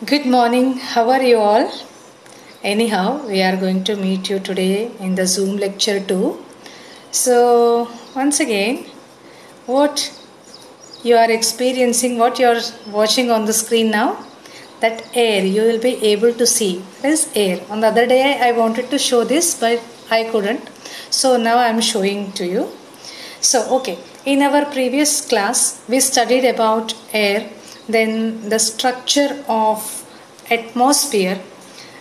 Good morning. How are you all? Anyhow, we are going to meet you today in the Zoom lecture too. So, once again, what you are experiencing, what you are watching on the screen now, that air you will be able to see. That is air. On the other day, I wanted to show this, but I couldn't. So, now I am showing to you. So, okay, in our previous class, we studied about air, then the structure of atmosphere.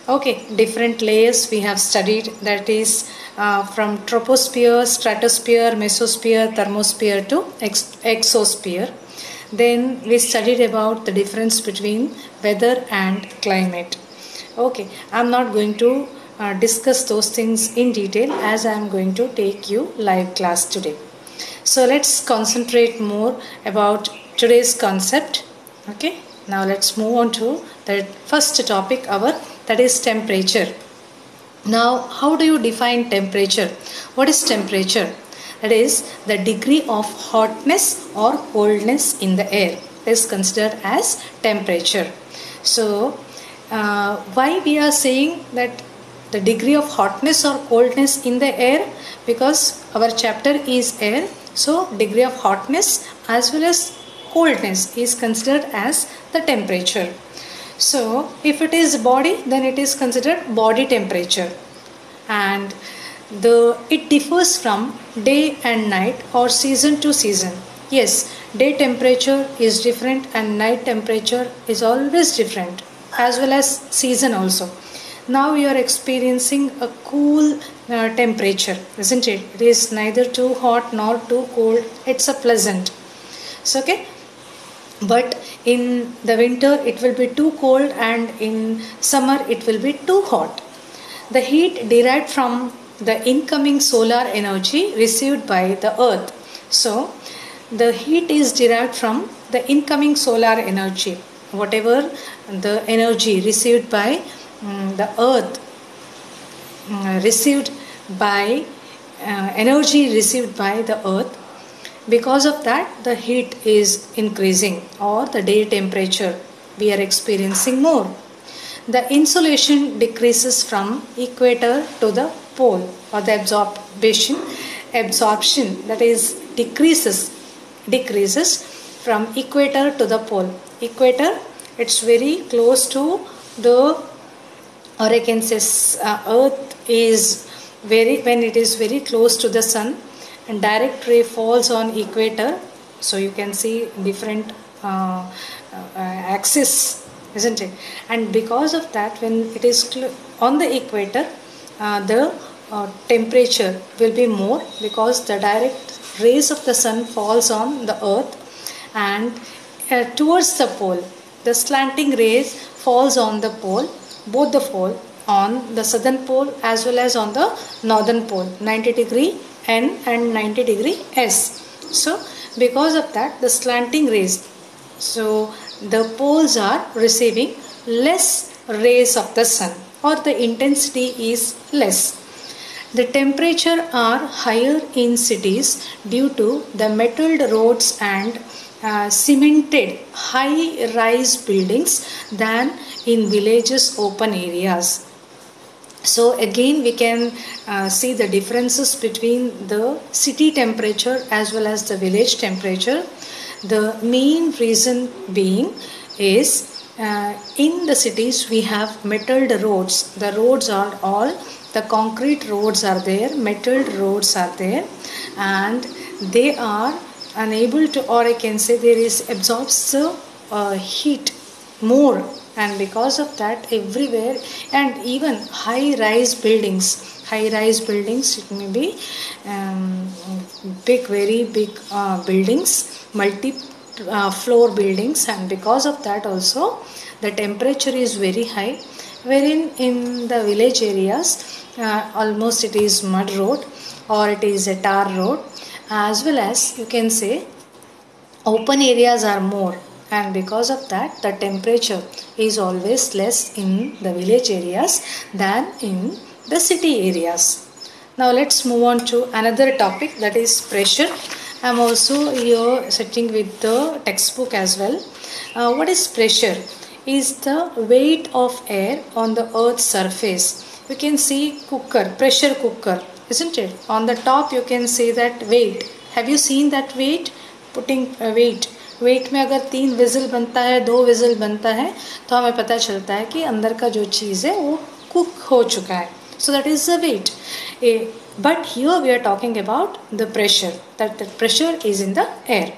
Okay, different layers we have studied, that is from troposphere, stratosphere, mesosphere, thermosphere to exosphere. Then we studied about the difference between weather and climate. Okay, I am not going to discuss those things in detail as I am going to take you live class today. So let's concentrate more about today's concept. Okay, now let's move on to the first topic that is temperature. Now, how do you define temperature? What is temperature? That is the degree of hotness or coldness in the air is considered as temperature. So, why we are saying that the degree of hotness or coldness in the air? Because our chapter is air, so degree of hotness as well as coldness is considered as the temperature. So if it is body, then it is considered body temperature, and it differs from day and night or season to season. Yes, day temperature is different and night temperature is always different, as well as season also. Now we are experiencing a cool temperature, isn't it? It is neither too hot nor too cold. It's a pleasant. So, okay. But in the winter it will be too cold, and in summer it will be too hot. The heat derived from the incoming solar energy received by the earth. So, the heat is derived from the incoming solar energy. Whatever the energy received by the earth, energy received by the earth, because of that the heat is increasing, or the day temperature we are experiencing more. The insolation decreases from equator to the pole, or the absorption that is decreases from equator to the pole. Equator, it's very close to the, or I can say earth is when it is very close to the sun, and direct ray falls on equator, so you can see different axis, isn't it? And because of that, when it is on the equator, the temperature will be more, because the direct rays of the sun falls on the earth, and towards the pole the slanting rays falls on the pole, both the pole, on the southern pole as well as on the northern pole, 90 degree N and 90 degree S. So because of that, the slanting rays, so the poles are receiving less rays of the sun, or the intensity is less. The temperature are higher in cities due to the metalled roads and cemented high-rise buildings than in villages' open areas. So again we can see the differences between the city temperature as well as the village temperature. The main reason being is in the cities we have metalled roads. The roads are all, the concrete roads are there, metalled roads are there, and they are unable to, or I can say there is absorbs the heat more, and because of that everywhere, and even high-rise buildings, it may be very big buildings, multi-floor buildings, and because of that also the temperature is very high, wherein in the village areas almost it is mud road, or it is a tar road, as well as you can say open areas are more, and because of that the temperature is always less in the village areas than in the city areas. Now let's move on to another topic, that is pressure. I am also here sitting with the textbook as well. What is pressure? is the weight of air on the earth's surface. You can see cooker, pressure cooker, isn't it? On the top you can see that weight. Have you seen that weight? Putting weight. Weight में अगर 3 विज़ल बनता है, 2 विज़ल बनता है, तो हमें पता चलता है कि अंदर का जो चीज़ है वो कुक हो चुका है. So that is the weight. But here we are talking about the pressure. That the pressure is in the air.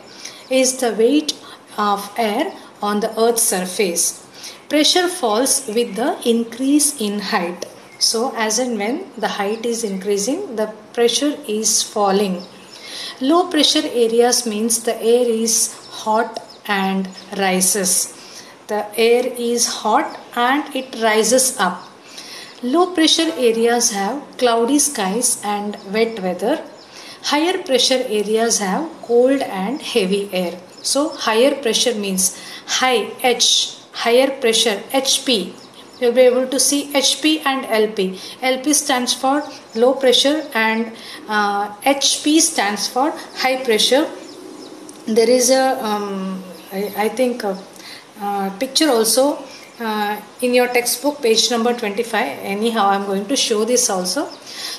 Is the weight of air on the earth's surface. Pressure falls with the increase in height. So as and when the height is increasing, the pressure is falling. Low pressure areas means the air is hot and rises. The air is hot and it rises up. Low pressure areas have cloudy skies and wet weather. Higher pressure areas have cold and heavy air. So higher pressure means high H, higher pressure HP. You'll be able to see HP and LP. LP stands for low pressure and HP stands for high pressure. There is a I think a picture also in your textbook, page number 25. Anyhow, I am going to show this also.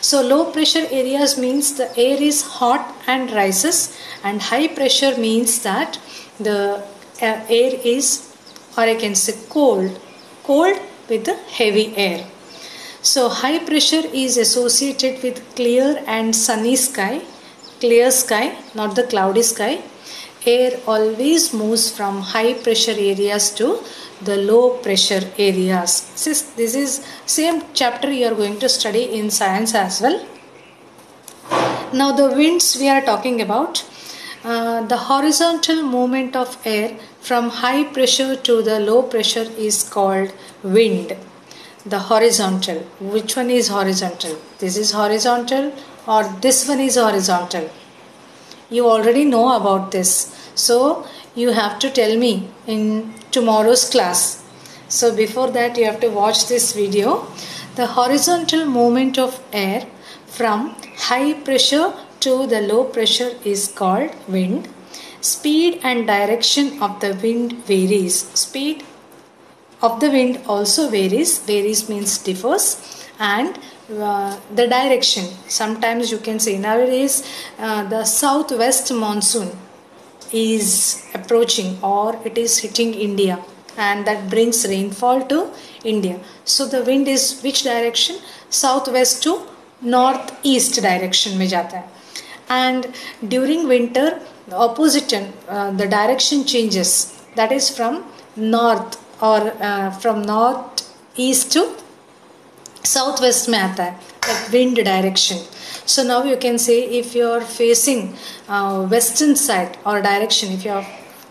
So low pressure areas means the air is hot and rises, and high pressure means that the air is, or I can say cold with the heavy air. So high pressure is associated with clear and sunny sky, clear sky, not the cloudy sky. Air always moves from high pressure areas to the low pressure areas. This is same chapter you are going to study in science as well. Now the winds we are talking about. The horizontal movement of air from high pressure to the low pressure is called wind. The horizontal. Which one is horizontal? This is horizontal or this one is horizontal? You already know about this. So you have to tell me in tomorrow's class. So before that you have to watch this video. The horizontal movement of air from high pressure to the low pressure is called wind. Speed and direction of the wind varies. Speed of the wind also varies. Varies means differs. And the direction. Sometimes you can say nowadays the southwest monsoon is approaching or it is hitting India, and that brings rainfall to India. So the wind is which direction? Southwest to northeast direction में जाता है. And during winter the opposite the direction changes, that is from north or from northeast to southwest में आता है, that wind direction. So now you can say if you are facing western side or direction, if your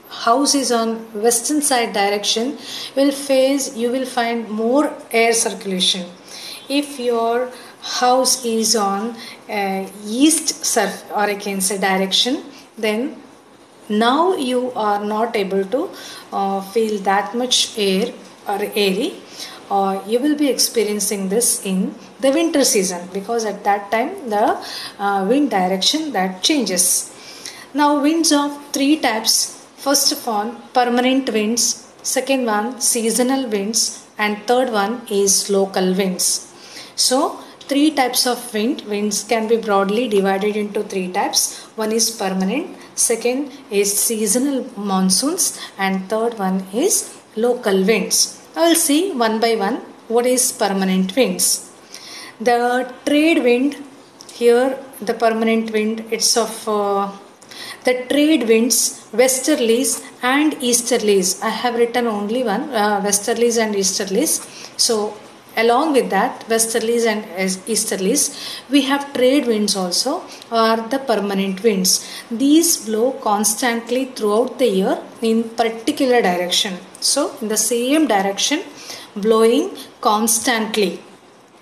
house is on western side direction, you will find more air circulation. If your house is on east surf, or I can say direction, then now you are not able to feel that much air or airy. You will be experiencing this in the winter season, because at that time the wind direction that changes. Now winds of 3 types. First of all, permanent winds. Second one, seasonal winds. And third one is local winds. So 3 types of winds can be broadly divided into 3 types. One is permanent, second is seasonal monsoons, and third one is local winds. I will see one by one what is permanent winds. The trade wind, here the permanent wind, it's of the trade winds, westerlies and easterlies. I have written only one, westerlies and easterlies. So along with that, westerlies and easterlies, we have trade winds also, or the permanent winds. These blow constantly throughout the year in particular direction. So in the same direction, blowing constantly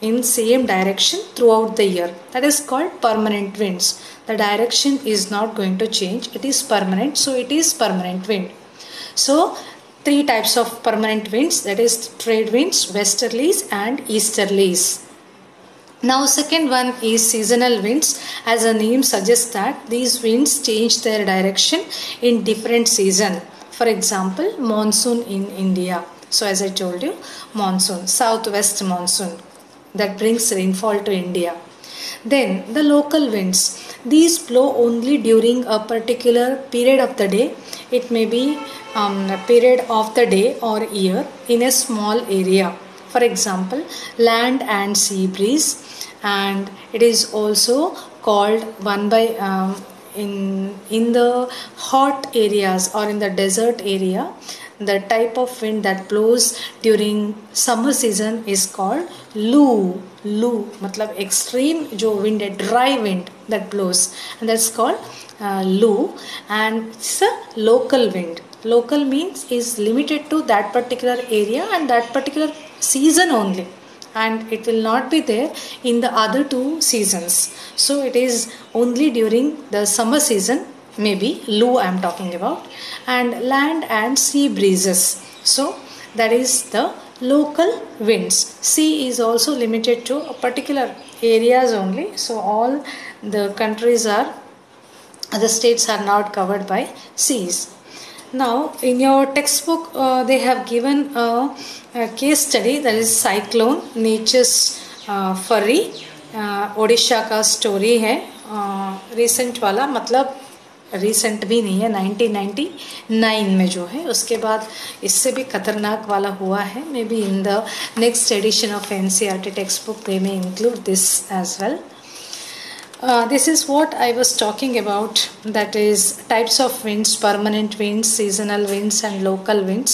in same direction throughout the year. That is called permanent winds. The direction is not going to change. It is permanent. So it is permanent wind. So 3 types of permanent winds, that is trade winds, westerlies and easterlies. Now second one is seasonal winds. As the name suggests that these winds change their direction in different season. For example, monsoon in India. So as I told you, monsoon, southwest monsoon, that brings rainfall to India. Then the local winds. These blow only during a particular period of the day. It may be a period of the day or year in a small area. For example, land and sea breeze, and it is also called one by in the hot areas or in the desert area. The type of wind that blows during summer season is called loo. Loo मतलब extreme जो wind है, dry wind that blows, and that's called loo. And it's a local wind. Local means is limited to that particular area and that particular season only, and it will not be there in the other two seasons. So it is only during the summer season, maybe loo I am talking about. And land and sea breezes, so that is the local winds. Sea is also limited to a particular areas only, so all the countries are, the states are not covered by seas. Now in your textbook they have given a case study, that is cyclone, nature's furry. Odisha का story है, recent वाला, मतलब recent भी नहीं है, 1999 में जो है, उसके बाद इससे भी खतरनाक वाला हुआ है. May be in the next edition of NCERT text book they may include this as well. This is what I was talking about, that is types of winds: permanent winds, seasonal winds and local winds.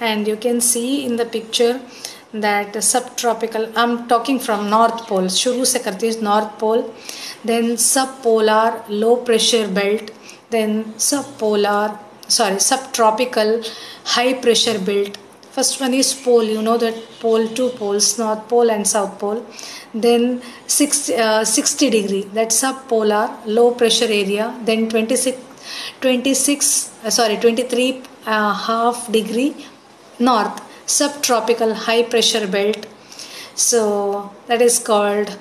And you can see in the picture that subtropical, I'm talking from North Pole, शुरू से करती हूँ North Pole, then subpolar low pressure belt, then subtropical high pressure belt. First one is pole, you know that pole, two poles, North Pole and South Pole. Then 60 degree, that's subpolar low pressure area. Then 23 half degree north, subtropical high pressure belt. So that is called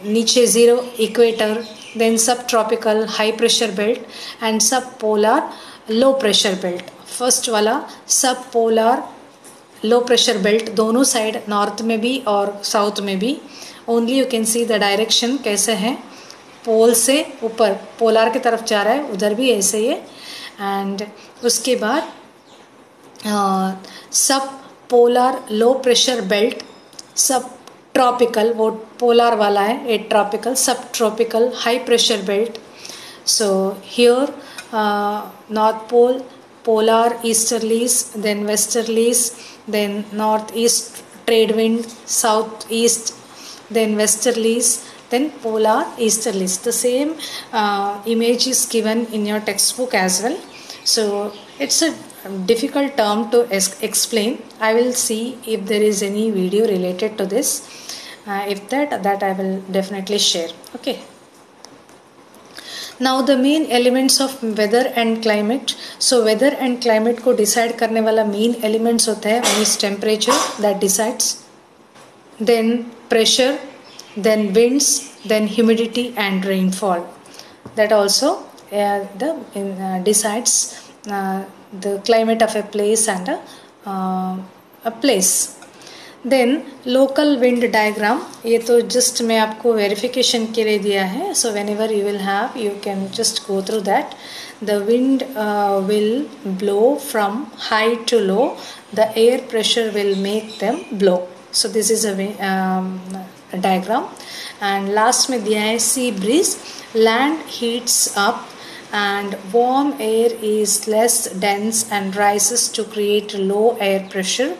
niche zero equator. Then subtropical high pressure belt and subpolar low pressure belt. First वाला सब polar low pressure belt, दोनों side, north में भी और south में भी. Only you can see the direction कैसे है, पोल से ऊपर पोलर की तरफ जा रहा है, उधर भी ऐसे ही है. एंड उसके बाद sub polar low pressure belt, sub tropical, वो पोलर वाला है, a tropical, sub tropical high pressure belt. So here north pole, polar easterlies, then westerlies, then northeast trade wind, southeast, then westerlies, then polar easterlies. The same image is given in your textbook as well. So it's a difficult term to explain. I will see if there is any video related to this. If that I will definitely share. Okay. Now the main elements of weather and climate. So weather and climate को decide करने वाला main elements होता है, one is temperature that decides, then pressure, then winds, then humidity and rainfall. That also decides the climate of a place and a place. Then local wind diagram, ये तो just मैं आपको verification के लिए दिया है. So whenever you will have, you can just go through that. The wind will blow from high to low, the air pressure will make them blow. So this is a diagram. And last में दिया है sea breeze, land heats up and warm air is less dense and rises to create low air pressure.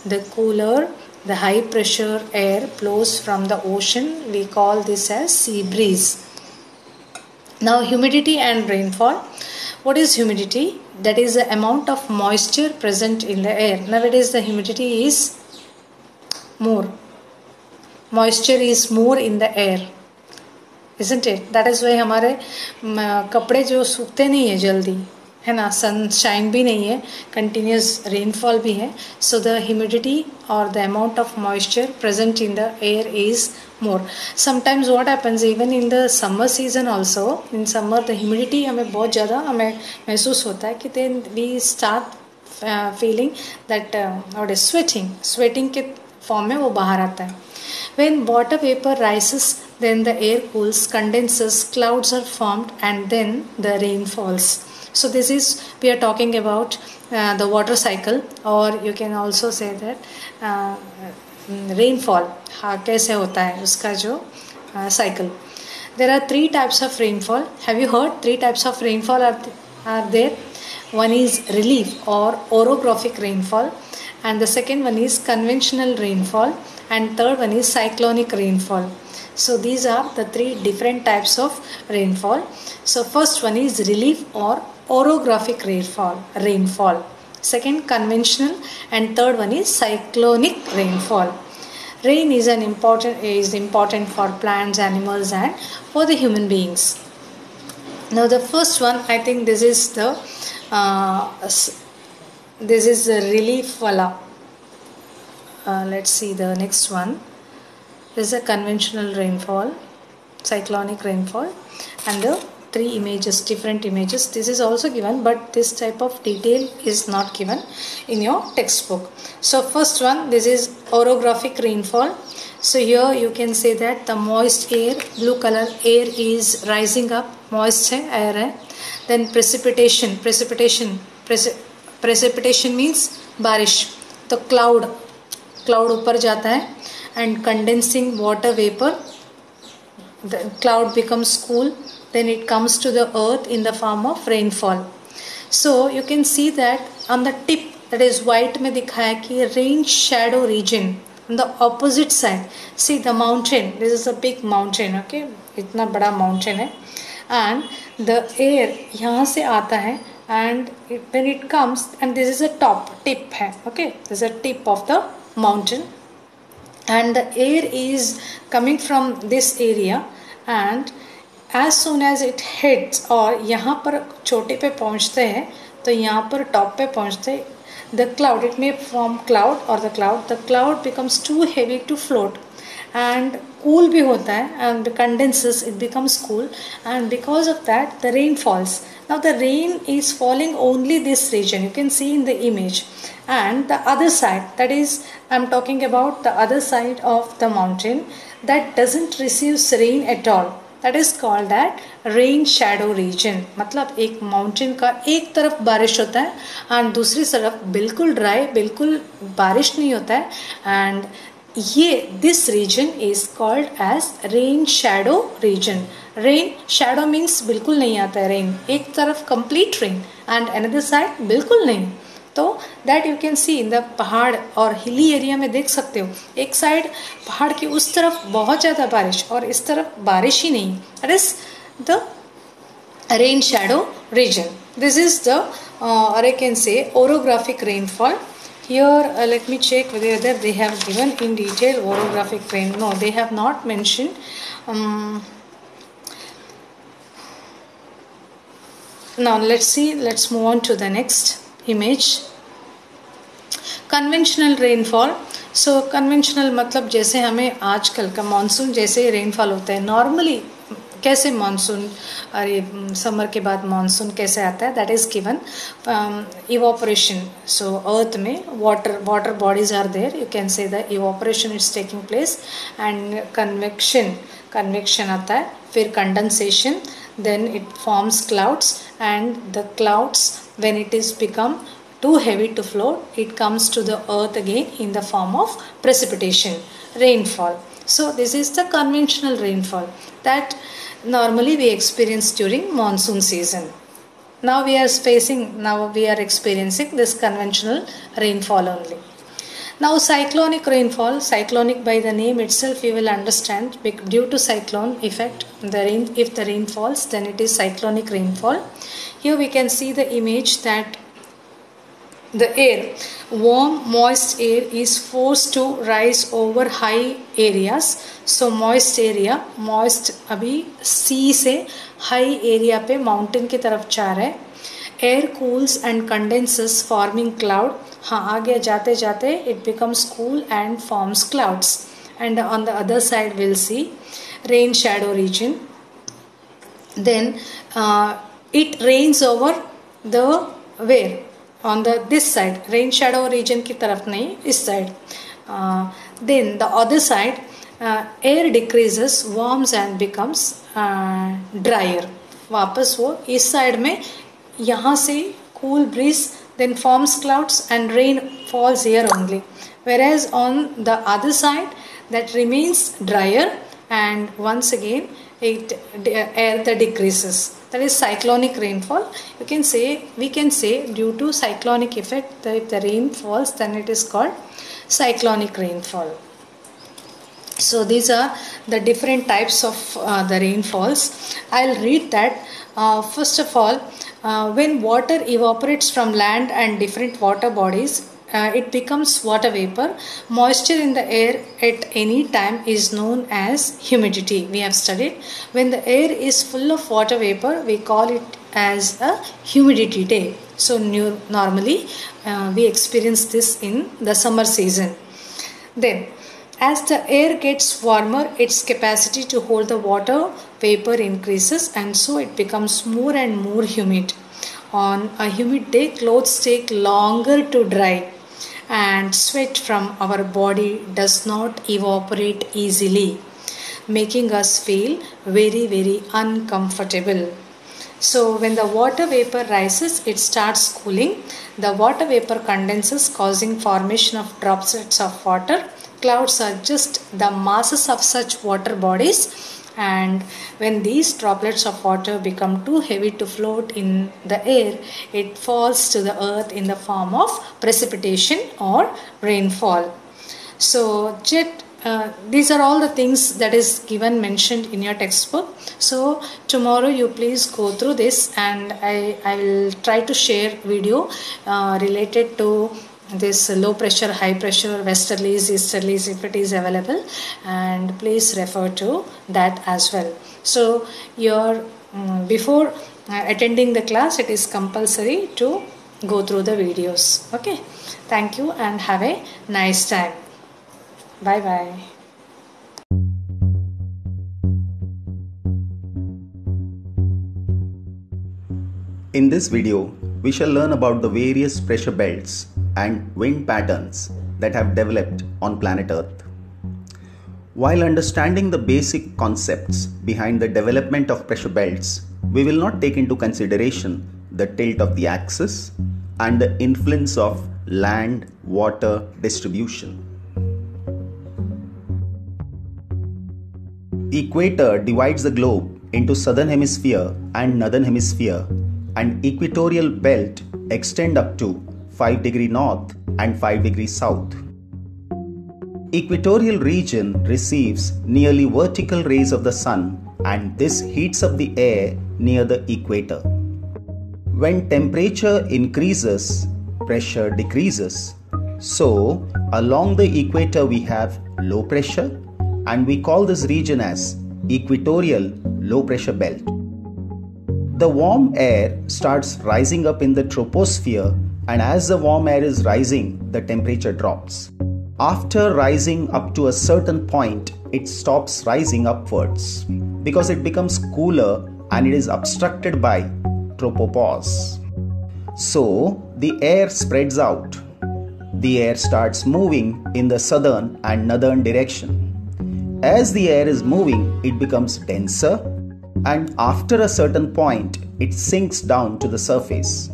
The cooler, the high pressure air blows from the ocean. We call this as sea breeze. Now humidity and rainfall. What is humidity? That is the amount of moisture present in the air. Nowadays the humidity is more. Moisture is more in the air. Isn't it? That is why हमारे कपड़े जो सूखते नहीं है जल्दी, है ना, sunshine भी नहीं है, कंटिन्यूस रेनफॉल भी है. सो द ह्यूमिडिटी और the amount of moisture present in the air is more. Sometimes what happens even in the summer season also, in summer the humidity हमें बहुत ज़्यादा हमें महसूस होता है कि then we start feeling that what is sweating के form में वो बाहर आता है. When water vapor rises, then the air cools, condenses, clouds are formed, and then the rain falls. So this is, we are talking about the water cycle, or you can also say that rainfall. हाँ, कैसे होता है उसका जो cycle. There are 3 types of rainfall. Have you heard 3 types of rainfall are there? One is relief or orographic rainfall, and the second one is conventional rainfall, and third one is cyclonic rainfall. So these are the 3 different types of rainfall. So first one is relief or orographic rainfall. Second, conventional, and third one is cyclonic rainfall. Rain is important for plants, animals, and for the human beings. Now the first one, I think this is the relief wala. Let's see the next one. This is a conventional rainfall, cyclonic rainfall, and the 3 images, different images. This is also given, but this type of detail is not given in your textbook. So first one, this is orographic rainfall. So here you can say that the moist air, blue color air is rising up, moist है, air है. Then precipitation means बारिश. तो cloud ऊपर जाता है, and condensing water vapor, the cloud becomes cool, then it comes to the earth in the form of rainfall. So you can see that on the tip, that is white में दिखाया कि rain shadow region. On the opposite side, see the mountain. This is a big mountain, okay? इतना बड़ा mountain है, and the air यहाँ से आता है, and when it comes, and this is a tip है, okay? This is a tip of the mountain, and the air is coming from this area, and as soon as it hits, और यहाँ पर छोटे पे पहुँचते हैं, तो यहाँ पर टॉप पे पहुँचते, the cloud, it may form cloud, or the cloud becomes too heavy to float, and cool भी होता है, and condenses, it becomes cool, and because of that the rain falls. Now the rain is falling only this region, you can see in the image, and the other side, that is, I am talking about the other side of the mountain, that doesn't receive rain at all. That is called that rain shadow region. मतलब एक mountain का एक तरफ बारिश होता है, and दूसरी तरफ बिल्कुल dry, बिल्कुल बारिश नहीं होता है, and this region is called as rain shadow region. Rain shadow means बिल्कुल नहीं आता है rain, एक तरफ complete rain, and another side बिल्कुल नहीं. तो that you can see in the पहाड़ और हिली एरिया में देख सकते हो, एक साइड पहाड़ की उस तरफ बहुत ज़्यादा बारिश, और इस तरफ बारिश ही नहीं. That is the rain shadow region. This is the और I can say orographic rainfall. Here let me check whether they have given in detail orographic rain. No, they have not mentioned. Now let's move on to the next image. Conventional rainfall. So conventional मतलब जैसे हमें आजकल का monsoon जैसे rainfall होता है normally, कैसे monsoon, अरे समर के बाद मानसून कैसे आता है, that is given evaporation. So earth में water bodies are there, you can say the evaporation is taking place, and convection आता है, फिर condensation, then it forms clouds, and the clouds, when it is become too heavy to float, it comes to the earth again in the form of precipitation, rainfall. So this is the conventional rainfall that normally we experience during monsoon season. Now we are experiencing this conventional rainfall only. Now cyclonic rainfall, cyclonic by the name itself you will understand, due to cyclone effect, if the rain falls, then it is cyclonic rainfall. Here we can see the image that the air, warm moist air is forced to rise over high areas. So moist area, moist अभी sea से high area पे mountain की तरफ जा रहा है. Air cools and condenses forming cloud. हाँ, आगे जाते जाते it becomes cool and forms clouds. And on the other side we'll see rain shadow region. Then it rains over the where? on the this side, rain shadow region की तरफ नहीं, इस side. Then the other side, air decreases, warms and becomes drier. वापस वो इस side में यहाँ से cool breeze then forms clouds and rain falls here only. Whereas on the other side, that remains drier and once again air that decreases. That is cyclonic rainfall. We can say due to cyclonic effect that if the rain falls, then it is called cyclonic rainfall. So these are the different types of the rainfalls. I'll read that. First of all, when water evaporates from land and different water bodies, it becomes water vapor. Moisture in the air at any time is known as humidity. We have studied when the air is full of water vapor, we call it as a humidity day. So normally we experience this in the summer season. Then as the air gets warmer, its capacity to hold the water vapor increases and so it becomes more and more humid. On a humid day, clothes take longer to dry and sweat from our body does not evaporate easily, making us feel very, very uncomfortable. So when the water vapor rises, it starts cooling. The water vapor condenses, causing formation of droplets of water. Clouds are just the masses of such water bodies, and when these droplets of water become too heavy to float in the air, it falls to the earth in the form of precipitation or rainfall. So these are all the things that is mentioned in your textbook. So tomorrow you please go through this, and I will try to share video related to this low pressure, high pressure, westerlies, easterlies if it is available, and please refer to that as well. So before attending the class, it is compulsory to go through the videos. Okay, thank you and have a nice time. Bye bye. In this video, we shall learn about the various pressure belts and wind patterns that have developed on planet Earth. While understanding the basic concepts behind the development of pressure belts, we will not take into consideration the tilt of the axis and the influence of land-water distribution. Equator divides the globe into southern hemisphere and northern hemisphere, and equatorial belt extend up to 5 degrees north and 5 degrees south. Equatorial region receives nearly vertical rays of the sun, and this heats up the air near the equator. When temperature increases, pressure decreases. So, along the equator we have low pressure, and we call this region as equatorial low pressure belt. The warm air starts rising up in the troposphere, and as the warm air is rising, the temperature drops. After rising up to a certain point, it stops rising upwards because it becomes cooler and it is obstructed by tropopause. So the air spreads out. The air starts moving in the southern and northern direction. As the air is moving, it becomes denser, and after a certain point, it sinks down to the surface.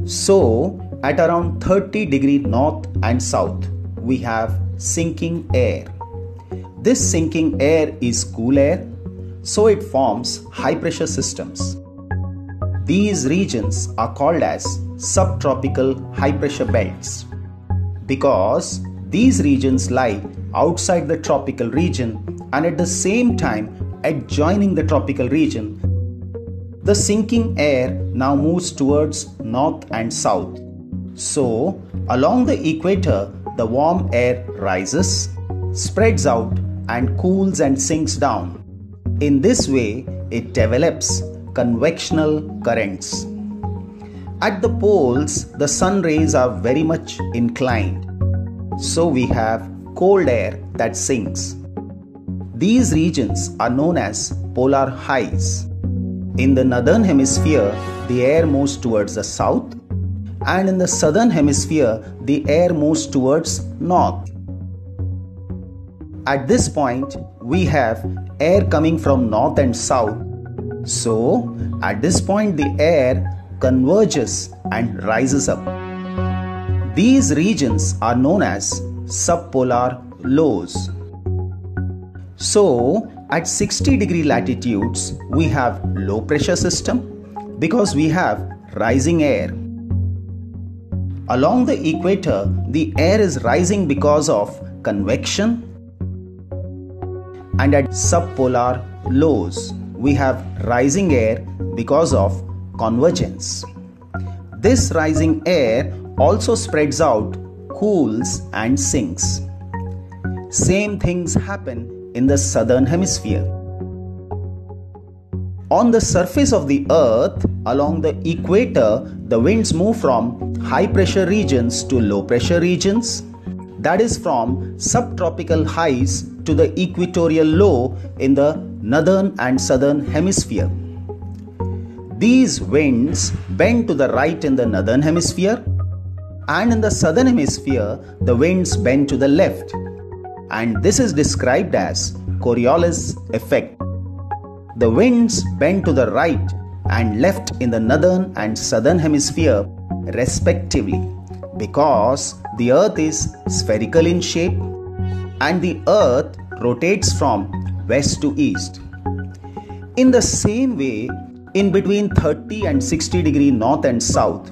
So, at around 30 degrees north and south, we have sinking air. This sinking air is cool air, so it forms high pressure systems. These regions are called as subtropical high pressure belts because these regions lie outside the tropical region and at the same time adjoining the tropical region. The sinking air now moves towards north and south. So, along the equator, the warm air rises, spreads out, and cools and sinks down. In this way, it develops convectional currents. At the poles, the sun rays are very much inclined. So, we have cold air that sinks. These regions are known as polar highs. In the northern hemisphere, the air moves towards the south, and in the southern hemisphere the air moves towards north. At this point we have air coming from north and south. So at this point the air converges and rises up. These regions are known as subpolar lows. So at 60-degree latitudes we have low pressure system because we have rising air. Along the equator the air is rising because of convection, and at subpolar lows we have rising air because of convergence. This rising air also spreads out, cools and sinks. Same things happen in the southern hemisphere. On the surface of the earth along the equator the winds move from high pressure regions to low pressure regions, that is from subtropical highs to the equatorial low in the northern and southern hemisphere. These winds bend to the right in the northern hemisphere, and in the southern hemisphere the winds bend to the left, and this is described as Coriolis effect. The winds bend to the right and left in the northern and southern hemisphere respectively because the earth is spherical in shape and the earth rotates from west to east. In the same way, in between 30 and 60 degree north and south,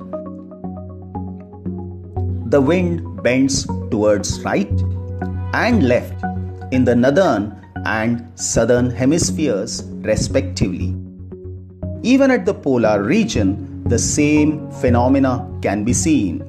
the wind bends towards right and left in the northern and southern hemispheres respectively. Even at the polar region, the same phenomena can be seen.